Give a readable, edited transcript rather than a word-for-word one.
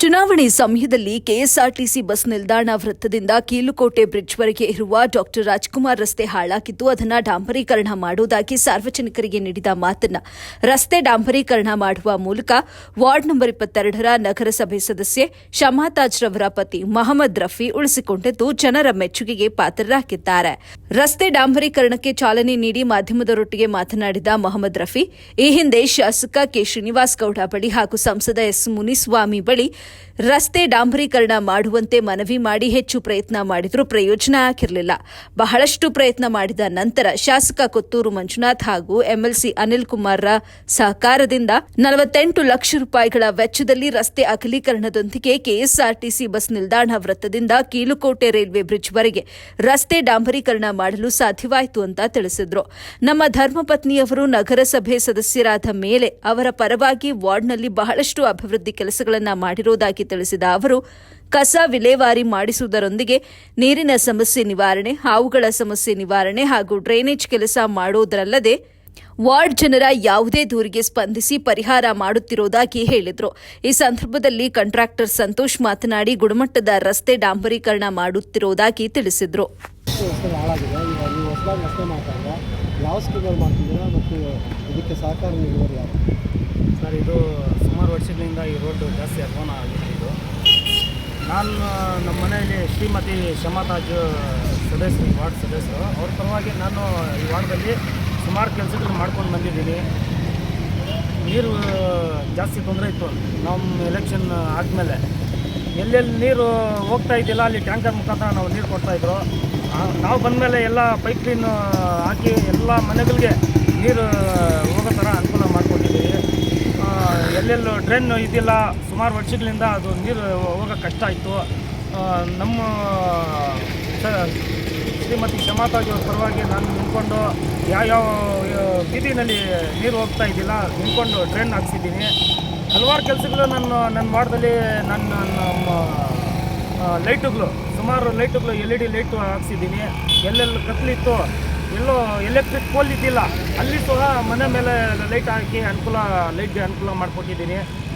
ಚುನಾವಣೆ ಸಮಯದಲ್ಲಿ KSRTC bus ನಿಲ್ದಾಣ ವೃತ್ತದಿಂದ ಕೀಲುಕೋಟೆ ಬ್ರಿಡ್ಜ್ವರೆಗೆ ಇರುವ ಡಾ ರಾಜ್ಕುಮಾರ್ ರಸ್ತೆ ಹಾಳಾಗಿದ್ದು ಅದನ್ನು ಡಾಂಬರೀಕರಣ ಮಾಡುವುದಾಗಿ ಸಾರ್ವಜನಿಕರಿಗೆ ನೀಡಿದ ಮಾತನ್ನು ರಸ್ತೆ ಡಾಂಬರೀಕರಣ ಮಾಡುವ ಮೂಲಕ ವಾರ್ಡ್ ನಂಬರ್ 22ರ ನಗರಸಭೆ ಸದಸ್ಯೆ ಶಮಾ ತಾಜ್ ರವರ ಪತಿ ಮೊಹಮ್ಮದ್ ರಫಿ ಉಳಿಸಿಕೊಂಡಿದ್ದು ಜನರ ಮೆಚ್ಚುಗೆಗೆ ಪಾತ್ರರಾಗಿದ್ದಾರೆ. ರಸ್ತೆ ಡಾಂಬರೀಕರಣಕ್ಕೆ ಚಾಲನೆ ನೀಡಿ ಮಾಧ್ಯಮದವರೊಟ್ಟಿಗೆ ಮಾತನಾಡಿದ ಮೊಹಮ್ಮದ್ ರಫಿ, ಈ ಹಿಂದೆ ಶಾಸಕ ಕೆ ಶ್ರೀನಿವಾಸ್ ಗೌಡ ಬಳಿ ಹಾಗೂ ಸಂಸದ ಎಸ್ ಮುನಿಸ್ವಾಮಿ ಬಳಿ ರಸ್ತೆ ಡಾಂಬರೀಕರಣ ಮಾಡುವಂತೆ ಮನವಿ ಮಾಡಿ ಹೆಚ್ಚು ಪ್ರಯತ್ನ ಮಾಡಿದರೂ ಪ್ರಯೋಜನ ಆಗಿರಲಿಲ್ಲ. ಬಹಳಷ್ಟು ಪ್ರಯತ್ನ ಮಾಡಿದ ನಂತರ ಶಾಸಕ ಕೊತ್ತೂರು ಮಂಜುನಾಥ್ ಹಾಗೂ ಎಂಎಲ್ಸಿ ಅನಿಲ್ ಕುಮಾರ್ರ ಸಹಕಾರದಿಂದ 48 ಲಕ್ಷ ರೂಪಾಯಿಗಳ ವೆಚ್ಚದಲ್ಲಿ ರಸ್ತೆ ಅಗಲೀಕರಣದೊಂದಿಗೆ ಕೆಎಸ್ಆರ್ಟಿಸಿ ಬಸ್ ನಿಲ್ದಾಣ ವೃತ್ತದಿಂದ ಕೀಲುಕೋಟೆ ರೈಲ್ವೆ ಬ್ರಿಡ್ಜ್ವರೆಗೆ ರಸ್ತೆ ಡಾಂಬರೀಕರಣ ಮಾಡಲು ಸಾಧ್ಯವಾಯಿತು ಅಂತ ತಿಳಿಸಿದರು. ನಮ್ಮ ಧರ್ಮಪತ್ನಿಯವರು ನಗರಸಭೆ ಸದಸ್ಯರಾದ ಮೇಲೆ ಅವರ ಪರವಾಗಿ ವಾರ್ಡ್ನಲ್ಲಿ ಬಹಳಷ್ಟು ಅಭಿವೃದ್ಧಿ ಕೆಲಸಗಳನ್ನು ಮಾಡಿರುವುದಾಗಿ ತಿಳಿಸಿದ ಅವರು, ಕಸ ವಿಲೇವಾರಿ ಮಾಡಿಸುವುದರೊಂದಿಗೆ ನೀರಿನ ಸಮಸ್ಯೆ ನಿವಾರಣೆ, ಹಾವುಗಳ ಸಮಸ್ಯೆ ನಿವಾರಣೆ ಹಾಗೂ ಡ್ರೈನೇಜ್ ಕೆಲಸ ಮಾಡುವುದರಲ್ಲದೆ ವಾರ್ಡ್ ಜನರ ಯಾವುದೇ ದೂರಿಗೆ ಸ್ಪಂದಿಸಿ ಪರಿಹಾರ ಮಾಡುತ್ತಿರುವುದಾಗಿ ಹೇಳಿದರು. ಈ ಸಂದರ್ಭದಲ್ಲಿ ಕಾಂಟ್ರಾಕ್ಟರ್ ಸಂತೋಷ್ ಮಾತನಾಡಿ ಗುಣಮಟ್ಟದ ರಸ್ತೆ ಡಾಂಬರೀಕರಣ ಮಾಡುತ್ತಿರುವುದಾಗಿ ತಿಳಿಸಿದರು. ಸರ್, ಇದು ಸುಮಾರು ವರ್ಷಗಳಿಂದ ಈ ರೋಡ್ ಜಾಸ್ತಿ ಅಧ್ವಾನ ಆಗಿದೆ. ನಾನು ನಮ್ಮ ಮನೆಯಲ್ಲಿ ಶ್ರೀಮತಿ ಶಮಾ ತಾಜ್ ಸದಸ್ಯರು, ವಾರ್ಡ್ ಸದಸ್ಯರು, ಅವ್ರ ಪರವಾಗಿ ನಾನು ಈ ವಾರ್ಡಲ್ಲಿ ಸುಮಾರು ಕೆಲಸಗಳು ಮಾಡ್ಕೊಂಡು ಬಂದಿದ್ದೀನಿ. ನೀರು ಜಾಸ್ತಿ ತೊಂದರೆ ಇತ್ತು. ನಮ್ಮ ಎಲೆಕ್ಷನ್ ಆದಮೇಲೆ ಎಲ್ಲೆಲ್ಲಿ ನೀರು ಹೋಗ್ತಾ ಇದ್ದಿಲ್ಲ ಅಲ್ಲಿ ಟ್ಯಾಂಕರ್ ಮುಖಾಂತರ ನಾವು ನೀರು ಕೊಡ್ತಾಯಿದ್ರು. ನಾವು ಬಂದಮೇಲೆ ಎಲ್ಲ ಪೈಪ್ ಲೈನ್ ಹಾಕಿ ಎಲ್ಲ ಮನೆಗಳಿಗೆ ನೀರು ಹೋಗೋ ಥರ ಅನುಕೂಲ ಮಾಡಿಕೊಟ್ಟಿದ್ದೀವಿ. ಎಲ್ಲೆಲ್ಲೂ ಡ್ರೈನ್ ಇದ್ದಿಲ್ಲ, ಸುಮಾರು ವರ್ಷಗಳಿಂದ ಅದು ನೀರು ಹೋಗೋಕ್ಕೆ ಕಷ್ಟ ಇತ್ತು. ನಮ್ಮ ಶ್ರೀಮತಿ ಶಮಾ ತಾಜ್ ಅವ್ರ ಪರವಾಗಿ ನಾನು ನಿಂತ್ಕೊಂಡು ಯಾವ್ಯಾವ ಬೀದಿನಲ್ಲಿ ನೀರು ಹೋಗ್ತಾ ಇದ್ದಿಲ್ಲ ನಿಂತ್ಕೊಂಡು ಡ್ರೈನ್ ಹಾಕ್ಸಿದ್ದೀನಿ. ಹಲವಾರು ಕೆಲಸಗಳು ನನ್ನ ವಾರ್ಡಲ್ಲಿ ನಮ್ಮ ಲೈಟುಗಳು, ಸುಮಾರು ಲೈಟುಗಳು LED ಲೈಟು ಹಾಕ್ಸಿದ್ದೀನಿ. ಎಲ್ಲೆಲ್ಲಿ ಕತ್ಲಿತ್ತು, ಎಲ್ಲೋ ಎಲೆಕ್ಟ್ರಿಕ್ ಪೋಲ್ ಇದ್ದಿಲ್ಲ, ಅಲ್ಲಿ ಸಹ ಮನೆ ಮೇಲೆ ಲೈಟ್ ಹಾಕಿ ಲೈಟ್ಗೆ ಅನುಕೂಲ ಮಾಡಿಕೊಟ್ಟಿದ್ದೀನಿ.